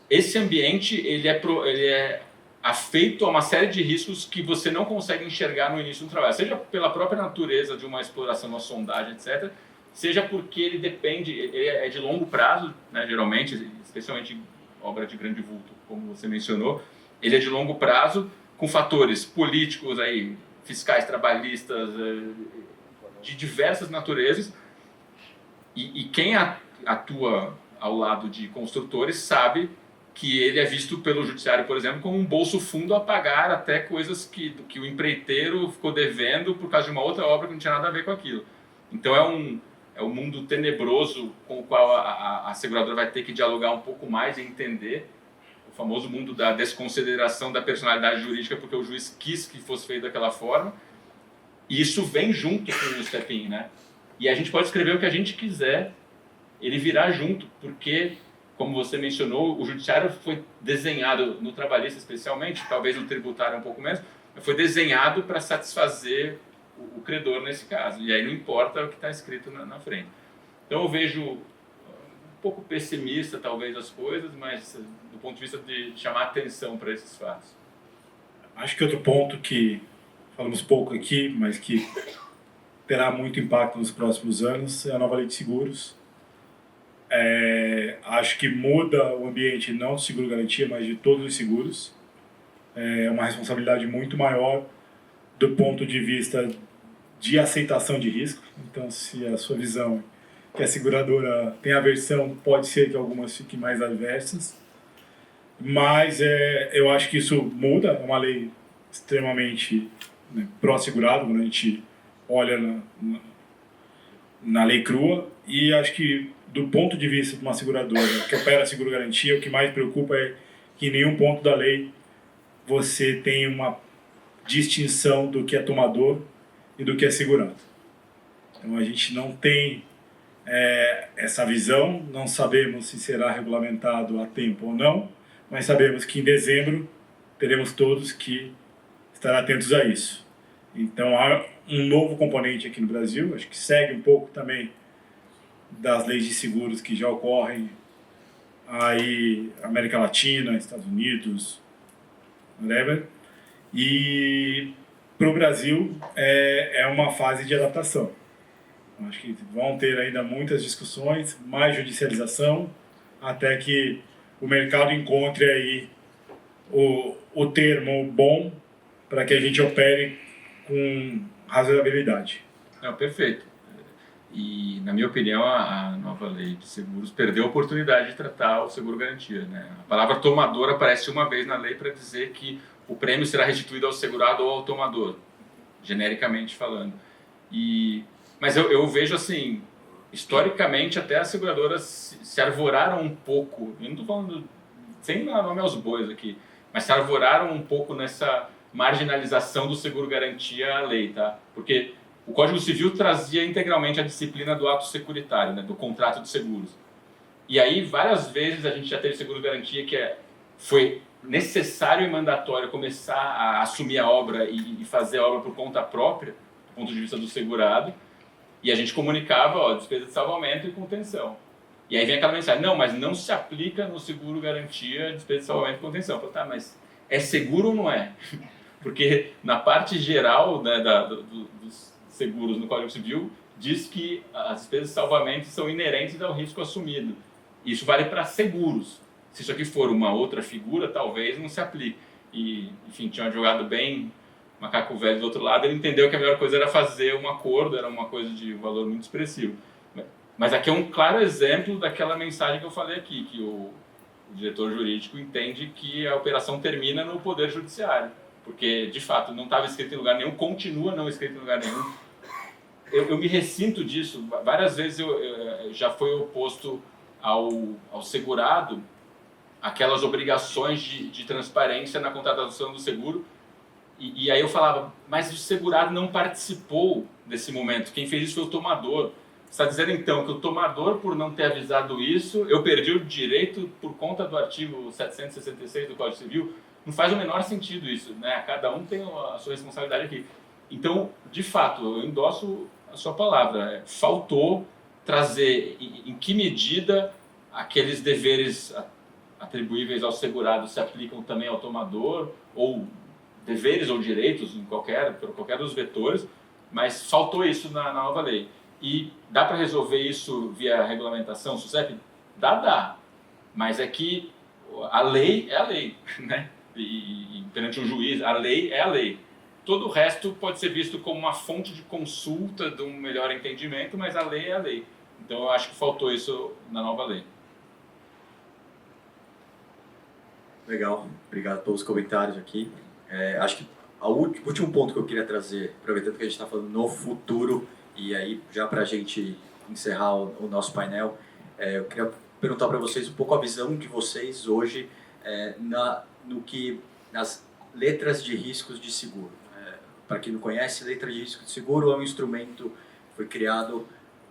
esse ambiente ele é afeito a uma série de riscos que você não consegue enxergar no início do trabalho, seja pela própria natureza de uma exploração, uma sondagem, etc., seja porque ele é de longo prazo, né, geralmente, especialmente obra de grande vulto, como você mencionou, ele é de longo prazo, com fatores políticos, aí, fiscais, trabalhistas, de diversas naturezas, e quem atua ao lado de construtores sabe que ele é visto pelo judiciário, por exemplo, como um bolso fundo a pagar até coisas que o empreiteiro ficou devendo por causa de uma outra obra que não tinha nada a ver com aquilo. Então é um mundo tenebroso com o qual a seguradora vai ter que dialogar um pouco mais e entender o famoso mundo da desconsideração da personalidade jurídica porque o juiz quis que fosse feito daquela forma. E isso vem junto com o step-in, né? E a gente pode escrever o que a gente quiser, ele virá junto, porque, como você mencionou, o judiciário foi desenhado, no trabalhista especialmente, talvez no tributário um pouco menos, foi desenhado para satisfazer o credor nesse caso. E aí não importa o que está escrito na frente. Então eu vejo um pouco pessimista, talvez, as coisas, mas do ponto de vista de chamar atenção para esses fatos. Acho que outro ponto que falamos pouco aqui, mas que terá muito impacto nos próximos anos, é a nova lei de seguros. Acho que muda o ambiente não do seguro-garantia, mas de todos os seguros. É uma responsabilidade muito maior do ponto de vista de aceitação de risco. Então, se a sua visão é que a seguradora tem aversão, pode ser que algumas fiquem mais adversas. Mas eu acho que isso muda, é uma lei extremamente, né, pró-segurado, quando a gente olha na lei crua, e acho que do ponto de vista de uma seguradora que opera seguro-garantia, o que mais preocupa é que em nenhum ponto da lei você tem uma distinção do que é tomador e do que é segurado. Então a gente não tem essa visão, não sabemos se será regulamentado a tempo ou não, mas sabemos que em dezembro teremos todos que estar atentos a isso. Então há um novo componente aqui no Brasil, acho que segue um pouco também das leis de seguros que já ocorrem aí América Latina, Estados Unidos, whatever. E para o Brasil é uma fase de adaptação. Acho que vão ter ainda muitas discussões, mais judicialização, até que o mercado encontre aí o termo bom para que a gente opere com razoabilidade. Não, perfeito. E, na minha opinião, a nova lei de seguros perdeu a oportunidade de tratar o seguro-garantia, né? A palavra tomador aparece uma vez na lei para dizer que o prêmio será restituído ao segurado ou ao tomador, genericamente falando. Mas eu vejo assim, historicamente até as seguradoras se arvoraram um pouco, eu não estou falando sem dar nome aos bois aqui, mas se arvoraram um pouco nessa marginalização do seguro-garantia à lei, tá? Porque o Código Civil trazia integralmente a disciplina do ato securitário, né, do contrato de seguros. E aí, várias vezes a gente já teve seguro-garantia que foi necessário e mandatório começar a assumir a obra e fazer a obra por conta própria, do ponto de vista do segurado, e a gente comunicava, despesa de salvamento e contenção. E aí vem aquela mensagem, não, mas não se aplica no seguro-garantia despesa de salvamento e contenção. Eu falo, tá, mas é seguro ou não é? Porque na parte geral, né, dos seguros no Código Civil, diz que as despesas de salvamento são inerentes ao risco assumido. Isso vale para seguros. Se isso aqui for uma outra figura, talvez não se aplique. E, enfim, tinha um advogado bem macaco velho do outro lado, ele entendeu que a melhor coisa era fazer um acordo, era uma coisa de valor muito expressivo. Mas aqui é um claro exemplo daquela mensagem que eu falei aqui, que o diretor jurídico entende que a operação termina no Poder Judiciário. Porque, de fato, não estava escrito em lugar nenhum, continua não escrito em lugar nenhum. Eu me ressinto disso. Várias vezes já foi oposto ao segurado aquelas obrigações de transparência na contratação do seguro. E aí eu falava, mas o segurado não participou desse momento. Quem fez isso foi o tomador. Você está dizendo, então, que o tomador, por não ter avisado isso, eu perdi o direito por conta do artigo 766 do Código Civil? Não faz o menor sentido isso, né? Cada um tem a sua responsabilidade aqui. Então, de fato, eu endosso a sua palavra. Faltou trazer em que medida aqueles deveres atribuíveis ao segurado se aplicam também ao tomador, ou deveres ou direitos por qualquer dos vetores, mas faltou isso na nova lei. E dá para resolver isso via regulamentação, SUSEP? Dá. Mas é que a lei é a lei, né? E perante um juiz, a lei é a lei. Todo o resto pode ser visto como uma fonte de consulta de um melhor entendimento, mas a lei é a lei. Então eu acho que faltou isso na nova lei. Legal, obrigado pelos comentários aqui. Acho que o último ponto que eu queria trazer, aproveitando que a gente está falando no futuro, e aí já para a gente encerrar o nosso painel, eu queria perguntar para vocês um pouco a visão de vocês hoje nas letras de riscos de seguro. Para quem não conhece, letra de risco de seguro é um instrumento que foi criado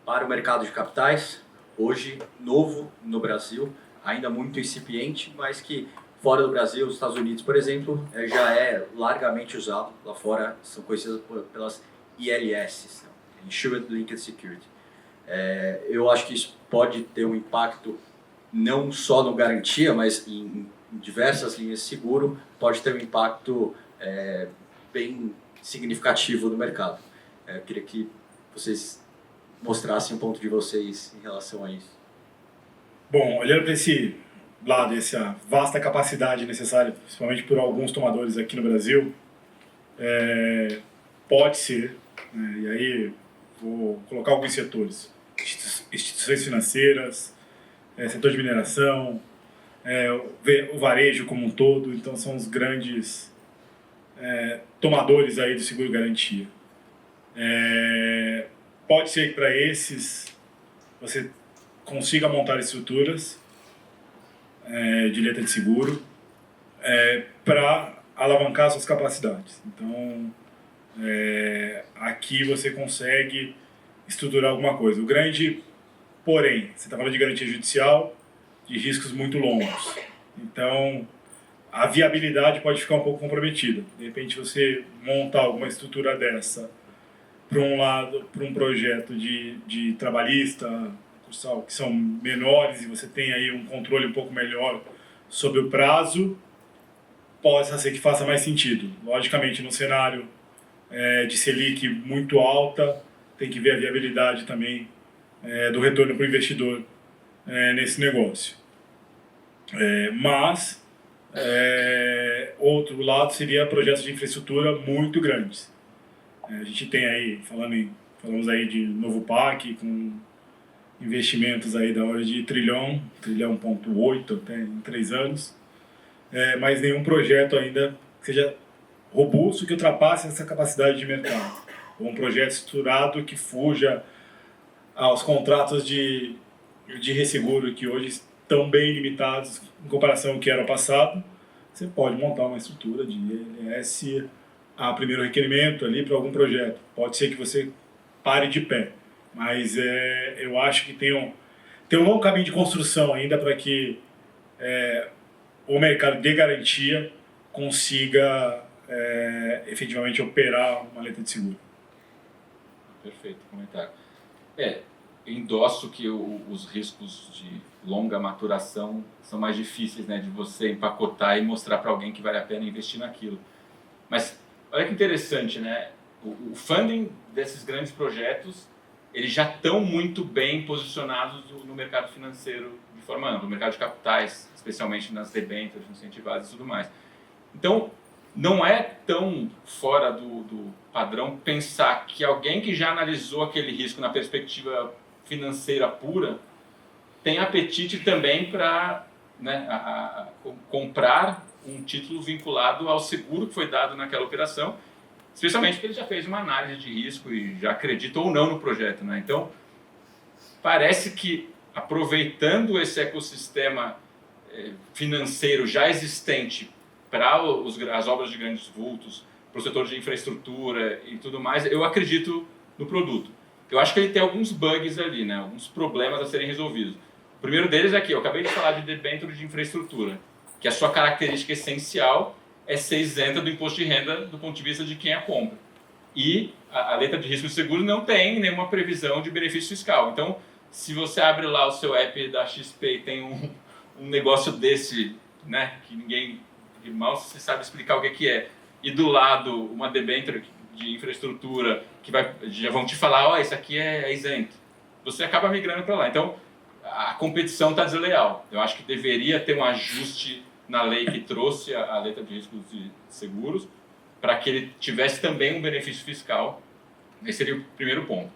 para o mercado de capitais, hoje novo no Brasil, ainda muito incipiente, mas que fora do Brasil, os Estados Unidos, por exemplo, já é largamente usado. Lá fora são conhecidas pelas ILS, Insured Linked Security. Eu acho que isso pode ter um impacto não só no garantia, mas em diversas linhas de seguro, pode ter um impacto bem significativo no mercado. Eu queria que vocês mostrassem o ponto de vocês em relação a isso. Bom, olhando para esse lado, essa vasta capacidade necessária, principalmente por alguns tomadores aqui no Brasil, pode ser, né, e aí vou colocar alguns setores, instituições financeiras, setor de mineração, o varejo como um todo, então são os grandes tomadores aí do seguro-garantia. Pode ser que para esses você consiga montar estruturas de letra de seguro para alavancar suas capacidades. Então, aqui você consegue estruturar alguma coisa. O grande, porém, você está falando de garantia judicial, de riscos muito longos. Então, a viabilidade pode ficar um pouco comprometida. De repente, você montar alguma estrutura dessa para um lado, para um projeto de trabalhista, concursal, que são menores e você tem aí um controle um pouco melhor sobre o prazo, pode ser que faça mais sentido. Logicamente, no cenário de Selic muito alta, tem que ver a viabilidade também do retorno para o investidor nesse negócio. Mas, outro lado seria projetos de infraestrutura muito grandes. A gente tem aí, falamos aí de novo PAC, com investimentos aí da ordem de trilhão, 1,8 até em 3 anos, mas nenhum projeto ainda que seja robusto, que ultrapasse essa capacidade de mercado. Ou um projeto estruturado que fuja aos contratos de resseguro que hoje estão bem limitados em comparação ao que era o passado. Você pode montar uma estrutura de ILS a primeiro requerimento ali para algum projeto. Pode ser que você pare de pé, mas eu acho que tem um longo caminho de construção ainda para que o mercado de garantia consiga efetivamente operar uma letra de seguro. Perfeito, comentário. Endosso que os riscos de longa maturação são mais difíceis, né, de você empacotar e mostrar para alguém que vale a pena investir naquilo. Mas olha que interessante, né? O funding desses grandes projetos, eles já estão muito bem posicionados no mercado financeiro de forma ampla, no mercado de capitais, especialmente nas debêntures incentivadas e tudo mais. Então, não é tão fora do padrão pensar que alguém que já analisou aquele risco na perspectiva financeira pura tem apetite também para, né, comprar um título vinculado ao seguro que foi dado naquela operação, especialmente porque ele já fez uma análise de risco e já acredita ou não no projeto, né? Então, parece que aproveitando esse ecossistema financeiro já existente para as obras de grandes vultos, para o setor de infraestrutura e tudo mais, eu acredito no produto. Eu acho que ele tem alguns bugs ali, né? Alguns problemas a serem resolvidos. O primeiro deles é que eu acabei de falar de debênture de infraestrutura, que a sua característica essencial é ser isenta do imposto de renda do ponto de vista de quem a compra. E a letra de risco de seguro não tem nenhuma previsão de benefício fiscal. Então, se você abre lá o seu app da XP e tem um negócio desse, né, que mal se sabe explicar o que é, e do lado uma debênture de infraestrutura que já vão te falar, isso aqui é isento, você acaba migrando para lá. Então, a competição está desleal. Eu acho que deveria ter um ajuste na lei que trouxe a letra de riscos de seguros para que ele tivesse também um benefício fiscal. Esse seria o primeiro ponto.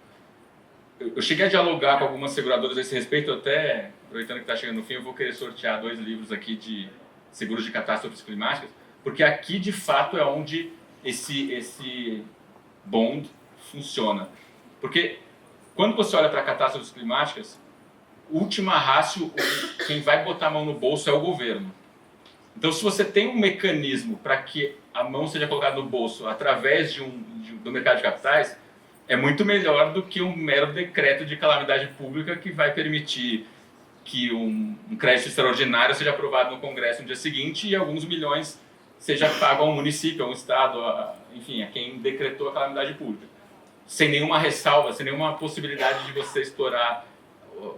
Eu cheguei a dialogar com algumas seguradoras a esse respeito, até, aproveitando que está chegando no fim, eu vou querer sortear 2 livros aqui de seguros de catástrofes climáticas, porque aqui, de fato, é onde esse bond funciona. Porque quando você olha para catástrofes climáticas, última ratio, quem vai botar a mão no bolso é o governo. Então, se você tem um mecanismo para que a mão seja colocada no bolso através do mercado de capitais, é muito melhor do que um mero decreto de calamidade pública que vai permitir que um crédito extraordinário seja aprovado no Congresso no dia seguinte e alguns milhões seja pago a um município, a um estado, enfim, a quem decretou a calamidade pública. Sem nenhuma ressalva, sem nenhuma possibilidade de você explorar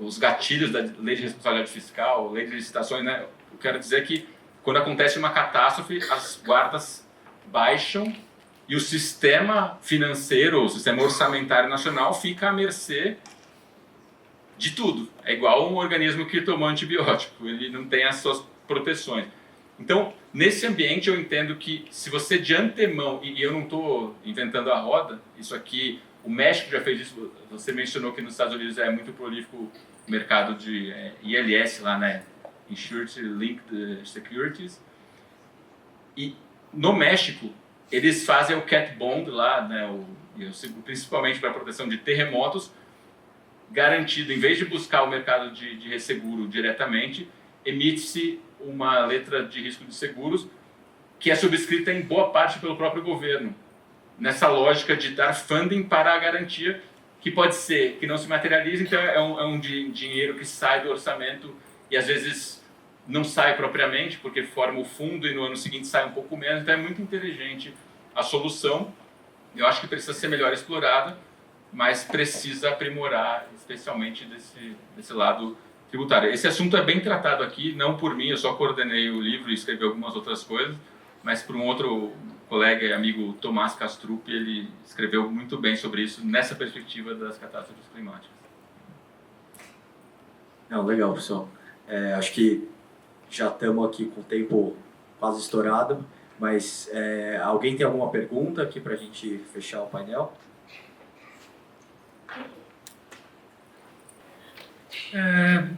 os gatilhos da lei de responsabilidade fiscal, lei de licitações, né? Eu quero dizer que quando acontece uma catástrofe, as guardas baixam e o sistema financeiro, o sistema orçamentário nacional fica à mercê de tudo. É igual um organismo que tomou antibiótico, ele não tem as suas proteções. Então, nesse ambiente eu entendo que se você de antemão, e eu não estou inventando a roda, isso aqui, o México já fez isso, você mencionou que nos Estados Unidos é muito prolífico o mercado de ILS lá, né? Insured Linked Securities. E no México, eles fazem o cat bond lá, né? Principalmente para a proteção de terremotos, garantido, em vez de buscar o mercado de resseguro diretamente, emite-se uma letra de risco de seguros que é subscrita em boa parte pelo próprio governo, nessa lógica de dar funding para a garantia, que pode ser que não se materialize, então é um dinheiro que sai do orçamento e às vezes não sai propriamente, porque forma o fundo e no ano seguinte sai um pouco menos, então é muito inteligente a solução. Eu acho que precisa ser melhor explorada, mas precisa aprimorar, especialmente desse lado tributário. Esse assunto é bem tratado aqui, não por mim, eu só coordenei o livro e escrevi algumas outras coisas, mas por um outro colega e amigo, Tomás Castrup, ele escreveu muito bem sobre isso, nessa perspectiva das catástrofes climáticas. Não, legal, pessoal. Acho que já estamos aqui com o tempo quase estourado, mas alguém tem alguma pergunta aqui para a gente fechar o painel?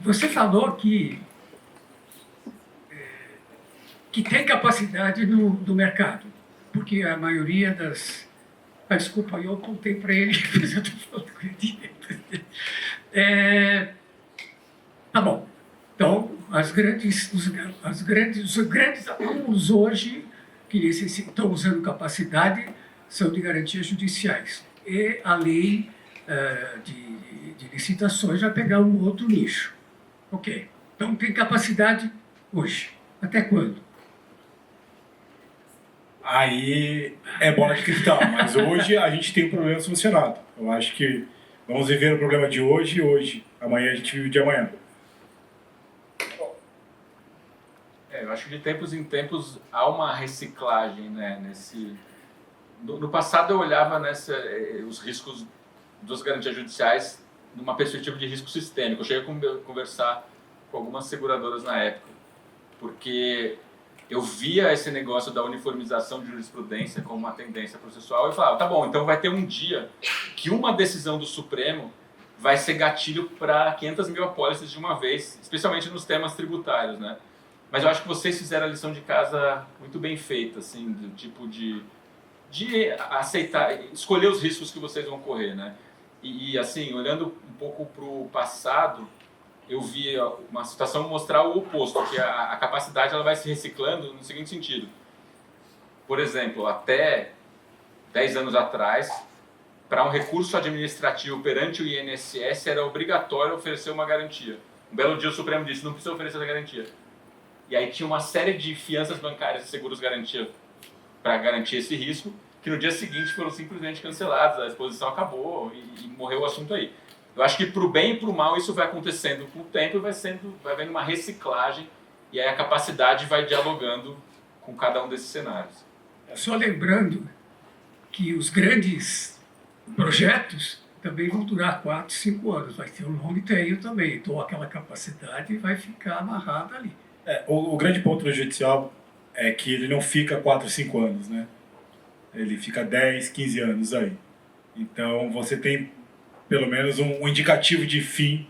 Você falou que tem capacidade no mercado, porque a maioria das... desculpa, eu apontei para ele, mas eu estou falando com ele direito. Tá bom. Então, os grandes acúmulos hoje que estão usando capacidade são de garantias judiciais. E a lei de licitações vai pegar um outro nicho. Ok. Então, tem capacidade hoje. Até quando? Aí é bola de cristal, mas hoje a gente tem um problema solucionado. Eu acho que vamos viver o problema de hoje. Amanhã a gente vive o de amanhã. Eu acho que de tempos em tempos há uma reciclagem, né? No passado eu olhava os riscos das garantias judiciais numa perspectiva de risco sistêmico. Eu cheguei a conversar com algumas seguradoras na época, porque eu via esse negócio da uniformização de jurisprudência como uma tendência processual e falava, tá bom, então vai ter um dia que uma decisão do Supremo vai ser gatilho para 500 mil apólices de uma vez, especialmente nos temas tributários, né? Mas eu acho que vocês fizeram a lição de casa muito bem feita, assim, do tipo de aceitar, escolher os riscos que vocês vão correr, né? E assim, olhando um pouco para o passado, eu vi uma situação mostrar o oposto, que a capacidade ela vai se reciclando no seguinte sentido. Por exemplo, até 10 anos atrás, para um recurso administrativo perante o INSS, era obrigatório oferecer uma garantia. Um belo dia o Supremo disse, não precisa oferecer essa garantia. E aí tinha uma série de fianças bancárias e seguros garantia para garantir esse risco, que no dia seguinte foram simplesmente cancelados, a exposição acabou e morreu o assunto aí. Eu acho que para o bem e para o mal isso vai acontecendo com o tempo e vai havendo uma reciclagem e aí a capacidade vai dialogando com cada um desses cenários. Só lembrando que os grandes projetos também vão durar 4, 5 anos, vai ter um long tail também, então aquela capacidade vai ficar amarrada ali. O grande ponto do judicial é que ele não fica 4, 5 anos, né? Ele fica 10, 15 anos aí. Então você tem pelo menos um indicativo de fim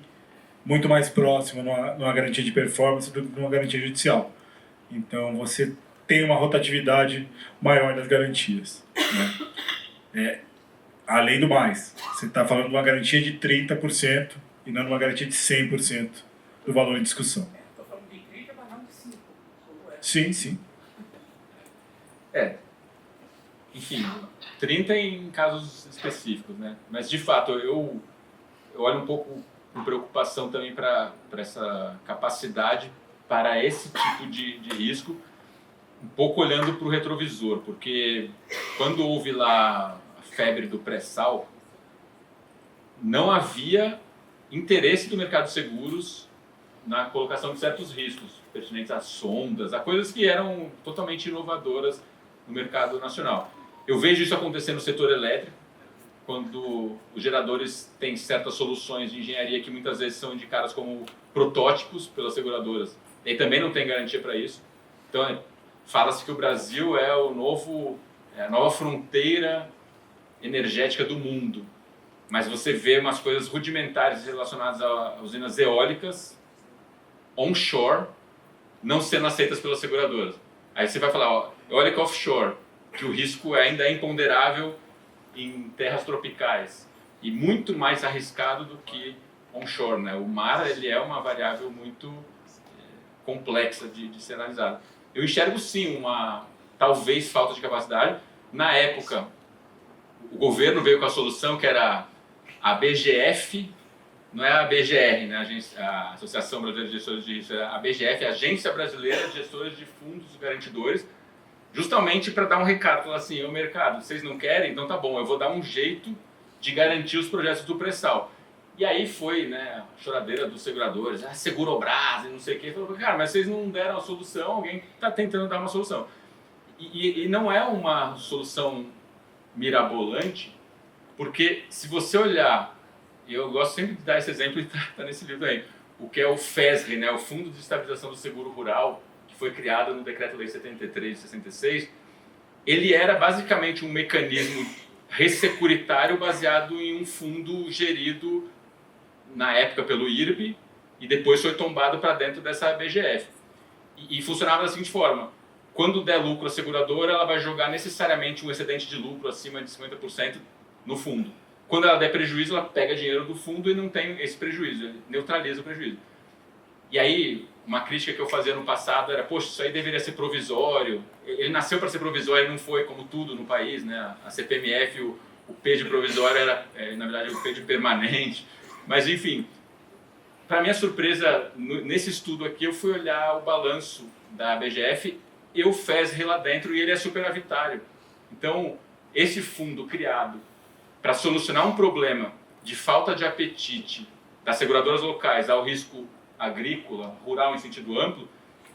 muito mais próximo numa garantia de performance do que numa garantia judicial. Então você tem uma rotatividade maior das garantias, né? Além do mais, você está falando de uma garantia de 30% e não de uma garantia de 100% do valor em discussão. Estou falando de 30, mas não de 5. Sim, sim. enfim, 30 em casos específicos, né? Mas, de fato, eu olho um pouco com preocupação também para essa capacidade para esse tipo de risco, um pouco olhando para o retrovisor, porque quando houve lá a febre do pré-sal, não havia interesse do mercado de seguros na colocação de certos riscos pertinentes a sondas, a coisas que eram totalmente inovadoras no mercado nacional. Eu vejo isso acontecer no setor elétrico, quando os geradores têm certas soluções de engenharia que muitas vezes são indicadas como protótipos pelas seguradoras, e também não tem garantia para isso. Então, fala-se que o Brasil é a nova fronteira energética do mundo, mas você vê umas coisas rudimentares relacionadas a usinas eólicas onshore não sendo aceitas pelas seguradoras. Aí você vai falar, ó, eólica offshore, que o risco ainda é imponderável em terras tropicais e muito mais arriscado do que onshore, né? O mar, ele é uma variável muito complexa de ser analisada. Eu enxergo sim uma talvez falta de capacidade. Na época, o governo veio com a solução que era a BGF, não é a BGR, né? A Associação Brasileira de Gestores de Risco, é a BGF, a Agência Brasileira de Gestores de Fundos Garantidores, justamente para dar um recado, falar assim, o mercado, vocês não querem? Então tá bom, eu vou dar um jeito de garantir os projetos do pré-sal. E aí foi, né, a choradeira dos seguradores, Segurobras e não sei o quê, falou, cara, mas vocês não deram a solução, alguém está tentando dar uma solução. E não é uma solução mirabolante, porque se você olhar, e eu gosto sempre de dar esse exemplo e tá nesse livro aí, o que é o FESR, né, o Fundo de Estabilização do Seguro Rural, que foi criado no Decreto-Lei 73 de 66, ele era basicamente um mecanismo ressecuritário baseado em um fundo gerido na época pelo IRB e depois foi tombado para dentro dessa BGF. E funcionava da seguinte forma, quando der lucro a seguradora, ela vai jogar necessariamente um excedente de lucro acima de 50% no fundo. Quando ela der prejuízo, ela pega dinheiro do fundo e não tem esse prejuízo, neutraliza o prejuízo. E aí, uma crítica que eu fazia no passado era, poxa, isso aí deveria ser provisório. Ele nasceu para ser provisório e não foi, como tudo no país, né? A CPMF, o P de provisório era, na verdade, o P de permanente. Mas, enfim, para minha surpresa, nesse estudo aqui, eu fui olhar o balanço da BGF e o FESR lá dentro, e ele é superavitário. Então, esse fundo criado para solucionar um problema de falta de apetite das seguradoras locais ao risco agrícola, rural em sentido amplo,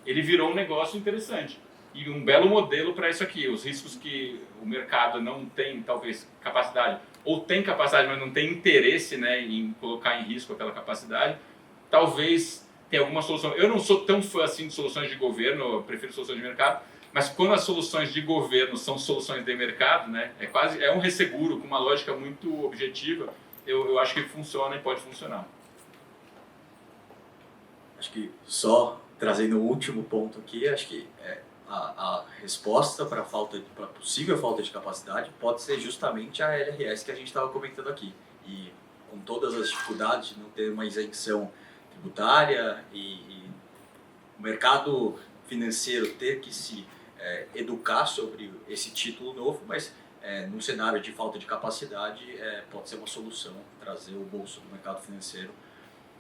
ele virou um negócio interessante. E um belo modelo para isso aqui. Os riscos que o mercado não tem, talvez, capacidade, ou tem capacidade, mas não tem interesse, né, em colocar em risco aquela capacidade, talvez tenha alguma solução. Eu não sou tão fã assim de soluções de governo, eu prefiro soluções de mercado, mas quando as soluções de governo são soluções de mercado, né, é um resseguro com uma lógica muito objetiva, eu acho que funciona e pode funcionar. Acho que só trazendo o último ponto aqui, acho que a resposta para a possível falta de capacidade pode ser justamente a LRS que a gente estava comentando aqui. E com todas as dificuldades de não ter uma isenção tributária e o mercado financeiro ter que se educar sobre esse título novo, mas num cenário de falta de capacidade pode ser uma solução trazer o bolso do mercado financeiro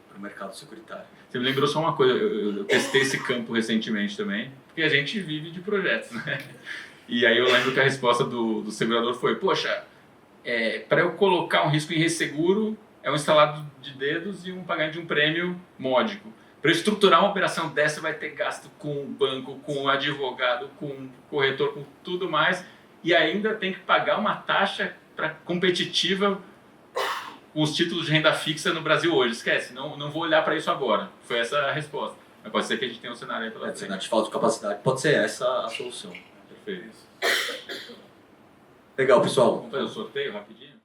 para o mercado securitário. Você me lembrou só uma coisa, eu testei esse campo recentemente também, porque a gente vive de projetos, né? E aí eu lembro que a resposta do segurador foi, poxa, para eu colocar um risco em resseguro, é um instalado de dedos e um pagamento de um prêmio módico. Para estruturar uma operação dessa, vai ter gasto com o banco, com o advogado, com o corretor, com tudo mais, e ainda tem que pagar uma taxa competitiva com os títulos de renda fixa no Brasil hoje. Esquece, não vou olhar para isso agora. Foi essa a resposta. Mas pode ser que a gente tenha um cenário aí pela frente. Cenário de falta de capacidade, pode ser essa a solução. Perfeito. Legal, pessoal. Vamos fazer o sorteio rapidinho?